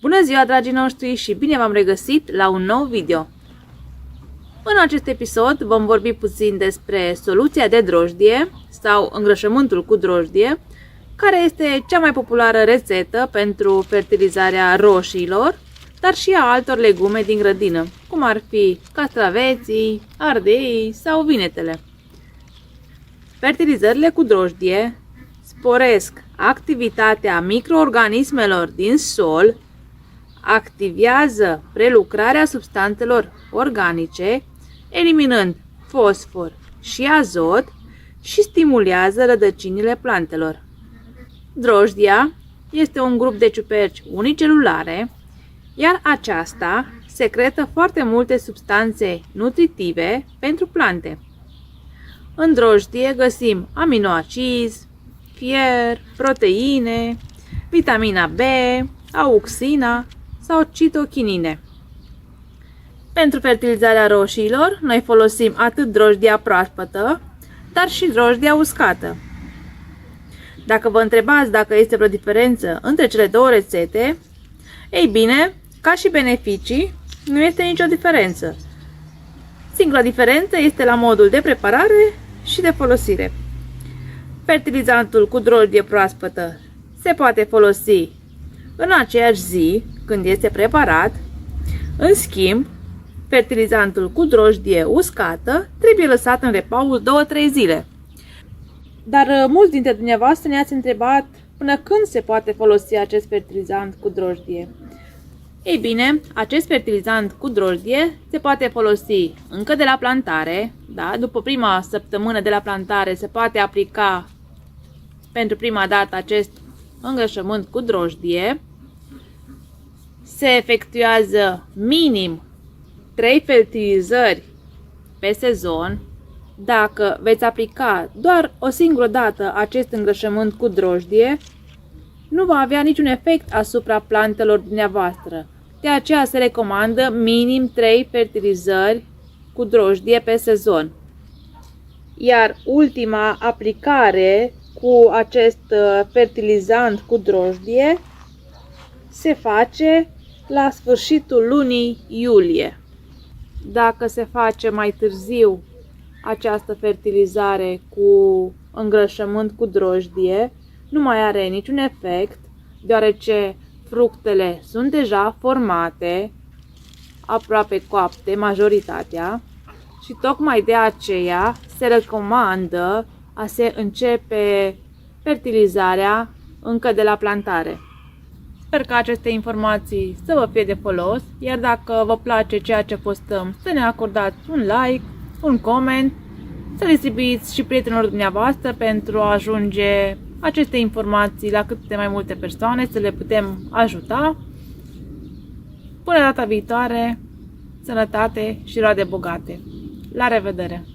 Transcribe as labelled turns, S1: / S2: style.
S1: Bună ziua, dragii noștri, și bine v-am regăsit la un nou video. În acest episod vom vorbi puțin despre soluția de drojdie sau îngrășământul cu drojdie, care este cea mai populară rețetă pentru fertilizarea roșiilor, dar și a altor legume din grădină, cum ar fi castraveții, ardeii sau vinetele. Fertilizările cu drojdie sporesc activitatea microorganismelor din sol, activează prelucrarea substanțelor organice, eliminând fosfor și azot și stimulează rădăcinile plantelor. Drojdia este un grup de ciuperci unicelulare, iar aceasta secretă foarte multe substanțe nutritive pentru plante. În drojdie găsim aminoacizi, fier, proteine, vitamina B, auxina sau citochinine. Pentru fertilizarea roșiilor, noi folosim atât drojdia proaspătă, dar și drojdia uscată. Dacă vă întrebați dacă este vreo diferență între cele două rețete, ei bine, ca și beneficii, nu este nicio diferență. Singura diferență este la modul de preparare și de folosire. Fertilizantul cu drojdie proaspătă se poate folosi în aceeași zi când este preparat. În schimb, fertilizantul cu drojdie uscată trebuie lăsat în repaus 2-3 zile. Dar mulți dintre dumneavoastră ne-ați întrebat până când se poate folosi acest fertilizant cu drojdie. Ei bine, acest fertilizant cu drojdie se poate folosi încă de la plantare, da? După prima săptămână de la plantare se poate aplica pentru prima dată acest îngrășământ cu drojdie. Se efectuează minim 3 fertilizări pe sezon. Dacă veți aplica doar o singură dată acest îngrășământ cu drojdie, nu va avea niciun efect asupra plantelor dumneavoastră. De aceea se recomandă minim 3 fertilizări cu drojdie pe sezon. Iar ultima aplicare cu acest fertilizant cu drojdie se face la sfârșitul lunii iulie. Dacă se face mai târziu această fertilizare cu îngrășământ cu drojdie, nu mai are niciun efect, deoarece fructele sunt deja formate, aproape coapte, majoritatea, și tocmai de aceea se recomandă a se începe fertilizarea încă de la plantare. Sper că aceste informații să vă fie de folos, iar dacă vă place ceea ce postăm, să ne acordați un like, un coment, să distribuiți și prietenilor dumneavoastră pentru a ajunge aceste informații la cât de mai multe persoane, să le putem ajuta. Până data viitoare, sănătate și roade bogate! La revedere!